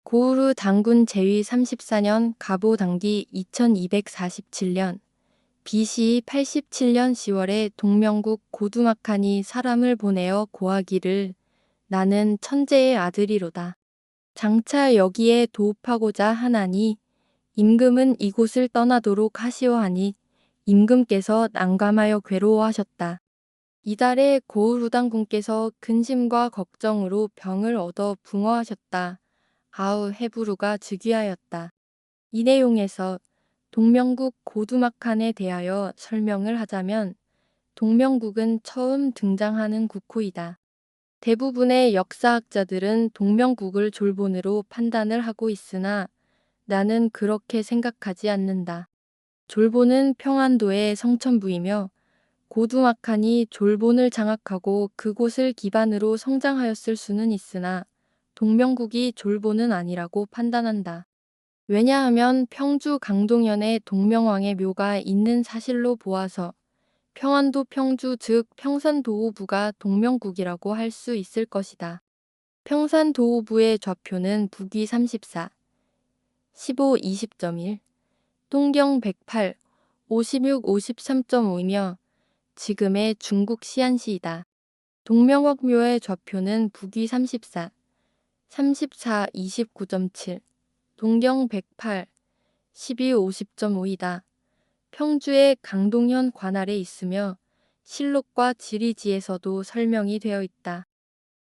고우르 단군 제위 34년 가보 당기 2247년 BC 87년 10월에 동명국 고두막한이 사람을 보내어 고하기를 나는 천재의 아들이로다. 장차 여기에 도읍하고자 하나니 임금은 이곳을 떠나도록 하시오하니 임금께서 난감하여 괴로워하셨다. 이달에 고우르 단군께서 근심과 걱정으로 병을 얻어 붕어하셨다. 아우 헤브루가 즉위하였다. 이 내용에서 동명국 고두막한에 대하여 설명을 하자면 동명국은 처음 등장하는 국호이다. 대부분의 역사학자들은 동명국을 졸본으로 판단을 하고 있으나 나는 그렇게 생각하지 않는다. 졸본은 평안도의 성천부이며 고두막한이 졸본을 장악하고 그곳을 기반으로 성장하였을 수는 있으나 동명국이 졸본은 아니라고 판단한다. 왜냐하면 평주 강동현에 동명왕의 묘가 있는 사실로 보아서 평안도 평주 즉 평산도후부가 동명국이라고 할 수 있을 것이다. 평산도후부의 좌표는 북위 34, 15, 20.1,東경 108, 56, 53.5이며 지금의 중국 시안시이다. 동명왕묘의 좌표는 북위 34, 34, 29.7, 동경 108, 12, 50.5이다. 평주의 강동현 관할에 있으며 실록과 지리지에서도 설명이 되어 있다.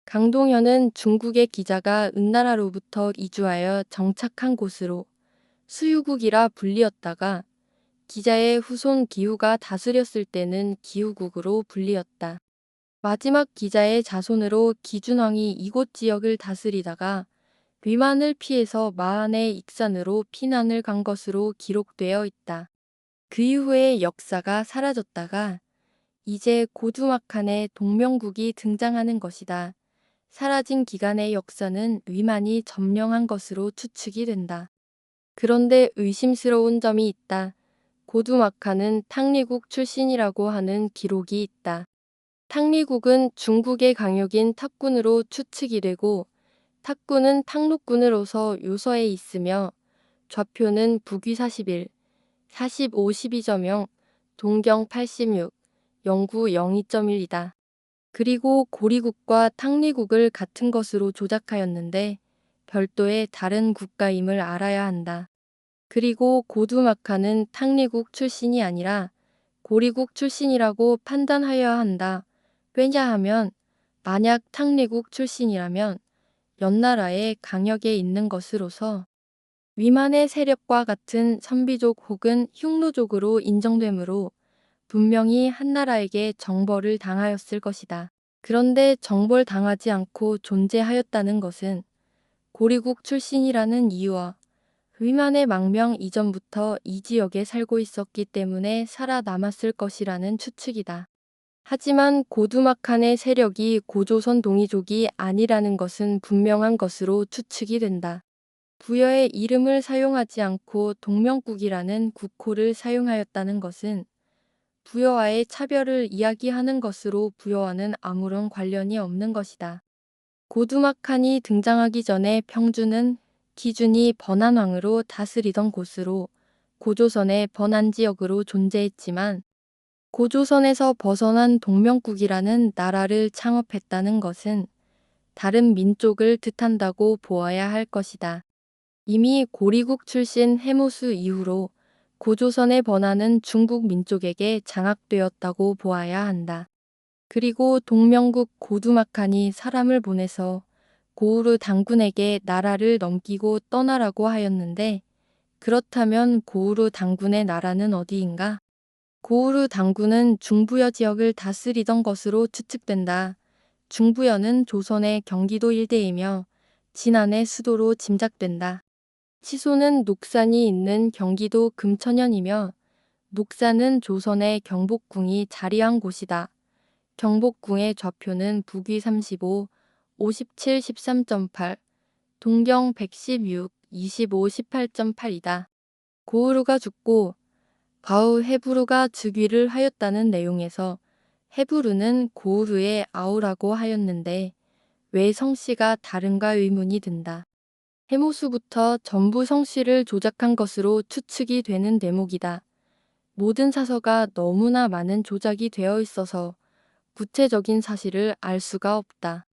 강동현은 중국의 기자가 은나라로부터 이주하여 정착한 곳으로 수유국이라 불리었다가 기자의 후손 기후가 다스렸을 때는 기후국으로 불리었다. 마지막 기자의 자손으로 기준왕이 이곳 지역을 다스리다가 위만을 피해서 마한의 익산으로 피난을 간 것으로 기록되어 있다. 그 이후에 역사가 사라졌다가 이제 고두막한의 동명국이 등장하는 것이다. 사라진 기간의 역사는 위만이 점령한 것으로 추측이 된다. 그런데 의심스러운 점이 있다. 고두막한은 탕리국 출신이라고 하는 기록이 있다. 탕리국은 중국의 강역인 탁군으로 추측이 되고 탁군은 탕록군으로서 요서에 있으며 좌표는 북위 41, 45, 12.0, 동경 86, 영구 02.1이다. 그리고 고리국과 탕리국을 같은 것으로 조작하였는데 별도의 다른 국가임을 알아야 한다. 그리고 고두막한은 탕리국 출신이 아니라 고리국 출신이라고 판단하여야 한다. 왜냐하면 만약 탕리국 출신이라면 연나라의 강역에 있는 것으로서 위만의 세력과 같은 선비족 혹은 흉노족으로 인정되므로 분명히 한나라에게 정벌을 당하였을 것이다. 그런데 정벌당하지 않고 존재하였다는 것은 고리국 출신이라는 이유와 위만의 망명 이전부터 이 지역에 살고 있었기 때문에 살아남았을 것이라는 추측이다. 하지만 고두막한의 세력이 고조선 동이족이 아니라는 것은 분명한 것으로 추측이 된다. 부여의 이름을 사용하지 않고 동명국이라는 국호를 사용하였다는 것은 부여와의 차별을 이야기하는 것으로 부여와는 아무런 관련이 없는 것이다. 고두막한이 등장하기 전에 평주는 기준이 번안왕으로 다스리던 곳으로 고조선의 번안지역으로 존재했지만 고조선에서 벗어난 동명국이라는 나라를 창업했다는 것은 다른 민족을 뜻한다고 보아야 할 것이다. 이미 고리국 출신 해무수 이후로 고조선의 번안은 중국 민족에게 장악되었다고 보아야 한다. 그리고 동명국 고두막한이 사람을 보내서 고우르 단군에게 나라를 넘기고 떠나라고 하였는데 그렇다면 고우르 단군의 나라는 어디인가? 고우르 단군은 중부여 지역을 다스리던 것으로 추측된다. 중부여는 조선의 경기도 일대이며 진안의 수도로 짐작된다. 치소는 녹산이 있는 경기도 금천현이며 녹산은 조선의 경복궁이 자리한 곳이다. 경복궁의 좌표는 북위 35, 57, 13.8, 동경 116, 25, 18.8이다. 고우르가 죽고 바우 헤브루가 즉위를 하였다는 내용에서 헤브루는 고우르의 아우라고 하였는데 왜 성씨가 다른가 의문이 든다. 해모수부터 전부 성씨를 조작한 것으로 추측이 되는 대목이다. 모든 사서가 너무나 많은 조작이 되어 있어서 구체적인 사실을 알 수가 없다.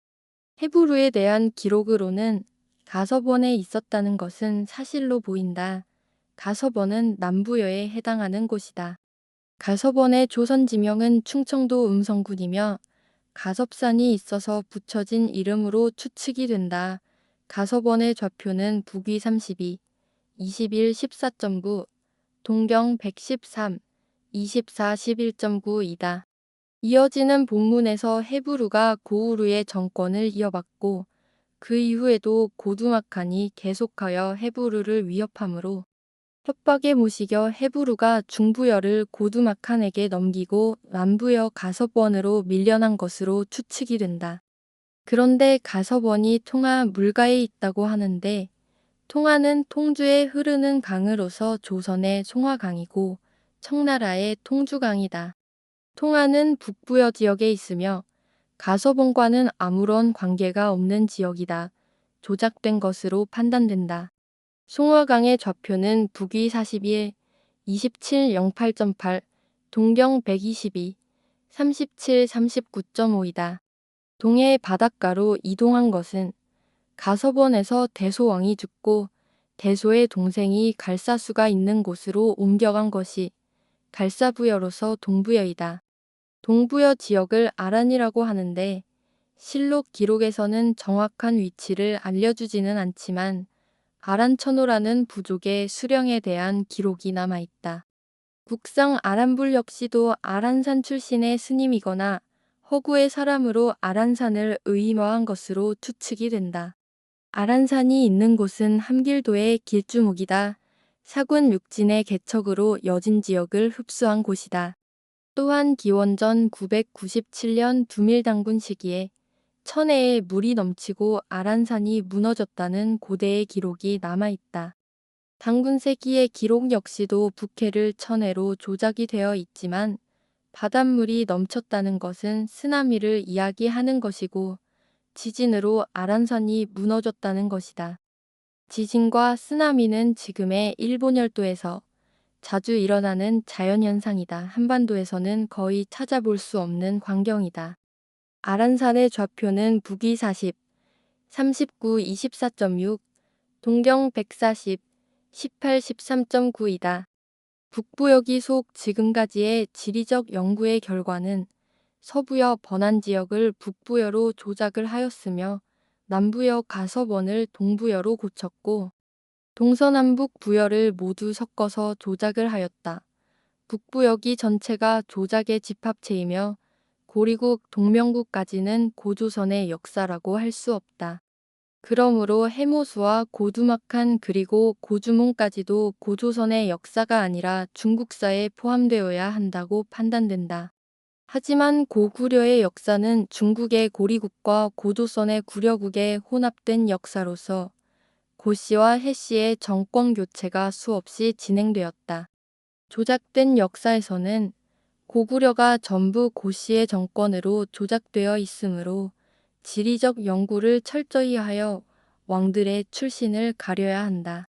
헤브루에 대한 기록으로는 가서번에 있었다는 것은 사실로 보인다. 가서번은 남부여에 해당하는 곳이다. 가서번의 조선 지명은 충청도 음성군이며 가섭산이 있어서 붙여진 이름으로 추측이 된다. 가서번의 좌표는 북위 32, 21, 14.9, 동경 113, 24, 11.9이다. 이어지는 본문에서 헤브루가 고우르의 정권을 이어받고 그 이후에도 고두막한이 계속하여 헤브루를 위협하므로 협박에 못 이겨 헤브루가 중부여를 고두막한에게 넘기고 남부여 가서번으로 밀려난 것으로 추측이 된다. 그런데 가서번이 통하 물가에 있다고 하는데 통하는 통주에 흐르는 강으로서 조선의 송화강이고 청나라의 통주강이다. 통하는 북부여 지역에 있으며 가서번과는 아무런 관계가 없는 지역이다. 조작된 것으로 판단된다. 송화강의 좌표는 북위 41, 27, 08.8, 동경 122, 37, 39.5이다. 동해 바닷가로 이동한 것은 가서번에서 대소왕이 죽고 대소의 동생이 갈사수가 있는 곳으로 옮겨간 것이 갈사부여로서 동부여이다. 동부여 지역을 아란이라고 하는데 실록 기록에서는 정확한 위치를 알려주지는 않지만 아란천호라는 부족의 수령에 대한 기록이 남아있다. 국상 아란불 역시도 아란산 출신의 스님이거나 허구의 사람으로 아란산을 의인화한 것으로 추측이 된다. 아란산이 있는 곳은 함길도의 길주목이다. 사군 육진의 개척으로 여진 지역을 흡수한 곳이다. 또한 기원전 997년 두밀당군 시기에 천해에 물이 넘치고 아란산이 무너졌다는 고대의 기록이 남아있다. 당군세기의 기록 역시도 북해를 천해로 조작이 되어 있지만 바닷물이 넘쳤다는 것은 쓰나미를 이야기하는 것이고 지진으로 아란산이 무너졌다는 것이다. 지진과 쓰나미는 지금의 일본 열도에서 자주 일어나는 자연현상이다. 한반도에서는 거의 찾아볼 수 없는 광경이다. 아란산의 좌표는 북위 40, 39, 24.6, 동경 140, 18, 13.9이다. 북부여기 속 지금까지의 지리적 연구의 결과는 서부여 번안 지역을 북부여로 조작을 하였으며 남부여 가서번을 동부여로 고쳤고 동서남북 부여를 모두 섞어서 조작을 하였다. 북부여기 전체가 조작의 집합체이며 고리국 동명국까지는 고조선의 역사라고 할 수 없다. 그러므로 해모수와 고두막한 그리고 고주몽까지도 고조선의 역사가 아니라 중국사에 포함되어야 한다고 판단된다. 하지만 고구려의 역사는 중국의 고리국과 고조선의 구려국의 혼합된 역사로서 고씨와 해씨의 정권 교체가 수없이 진행되었다. 조작된 역사에서는 고구려가 전부 고씨의 정권으로 조작되어 있으므로 지리적 연구를 철저히 하여 왕들의 출신을 가려야 한다.